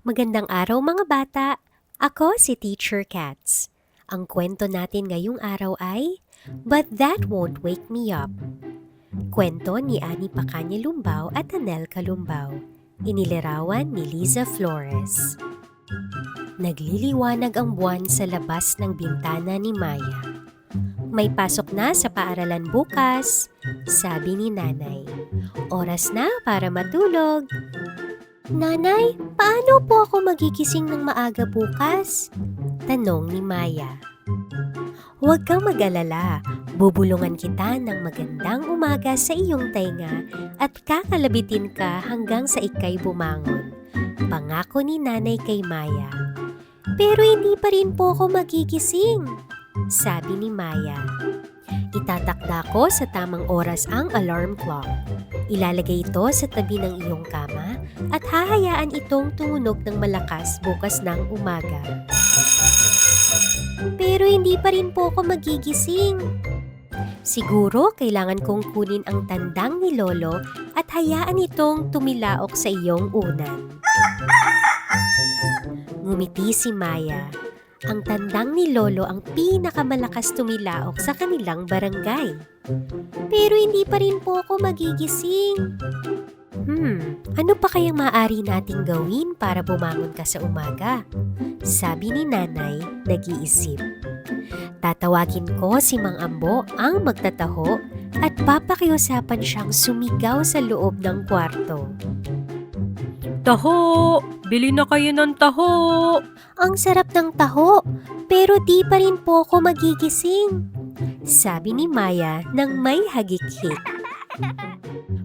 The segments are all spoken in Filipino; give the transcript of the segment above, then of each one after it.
Magandang araw mga bata! Ako si Teacher Katz. Ang kwento natin ngayong araw ay But That Won't Wake Me Up. Kwento ni Ani Pacanya Lumbaw at Anel Kalumbaw. Inilarawan ni Liza Flores. Nagliliwanag ang buwan sa labas ng bintana ni Maya. May pasok na sa paaralan bukas, sabi ni Nanay. Oras na para matulog. Nanay, paano po ako magigising ng maaga bukas? Tanong ni Maya. Huwag kang mag-alala, bubulungan kita ng magandang umaga sa iyong tainga at kakalabitin ka hanggang sa ikay bumangon. Pangako ni Nanay kay Maya. Pero hindi pa rin po ako magigising, sabi ni Maya. Itatakda ko sa tamang oras ang alarm clock. Ilalagay ito sa tabi ng iyong kama at hahayaan itong tumunog ng malakas bukas ng umaga. Pero hindi pa rin po ako magigising. Siguro kailangan kong kunin ang tandang ni Lolo at hayaan itong tumilaok sa iyong unan. Ngumiti si Maya. Ang tandang ni Lolo ang pinakamalakas tumilaok sa kanilang barangay. Pero hindi pa rin po ako magigising. Ano pa kayang maaari nating gawin para bumangon ka sa umaga? Sabi ni Nanay, nag-iisip. Tatawagin ko si Mang Ambo ang magtataho at papakiusapan siyang sumigaw sa loob ng kwarto. Taho! Bili na kayo ng taho! Ang sarap ng taho, pero di pa rin po ako magigising. Sabi ni Maya nang may hagik-hik.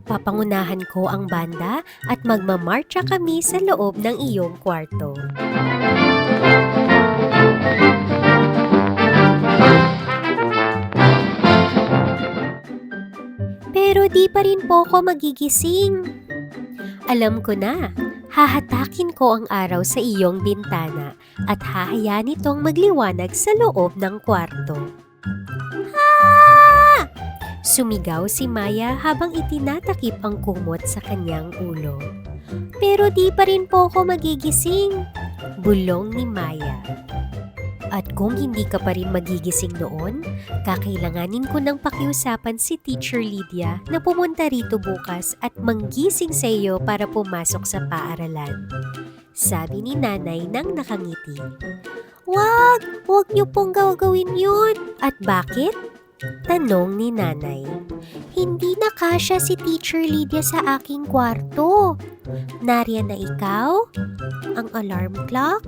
Papangunahan ko ang banda at magmamarcha kami sa loob ng iyong kwarto. Pero di pa rin po ako magigising. Alam ko na, hahatakin ko ang araw sa iyong bintana at hahayaan itong magliwanag sa loob ng kwarto. Ha! Sumigaw si Maya habang itinatakip ang kumot sa kanyang ulo. Pero di pa rin po ako magigising, bulong ni Maya. At kung hindi ka pa rin magigising noon, kakailanganin ko ng pakiusapan si Teacher Lydia na pumunta rito bukas at manggising sa iyo para pumasok sa paaralan. Sabi ni Nanay nang nakangiti. Huwag niyo pong gawin yun. At bakit? Tanong ni Nanay. Hindi na kasya si Teacher Lydia sa aking kwarto. Nariyan na ikaw, ang alarm clock,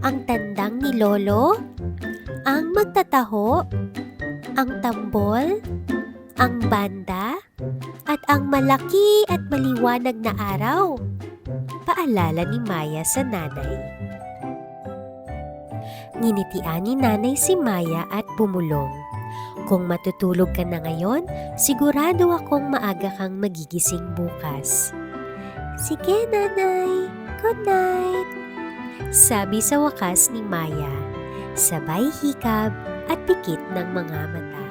ang tandang ni Lolo, ang magtataho, ang tambol, ang banda, at ang malaki at maliwanag na araw. Paalala ni Maya sa Nanay. Nginitian ni Nanay si Maya at bumulong. Kung matutulog ka na ngayon, sigurado akong maaga kang magigising bukas. Sige, Nanay. Good night. Sabi sa wakas ni Maya, sabay hikab at pikit ng mga mata.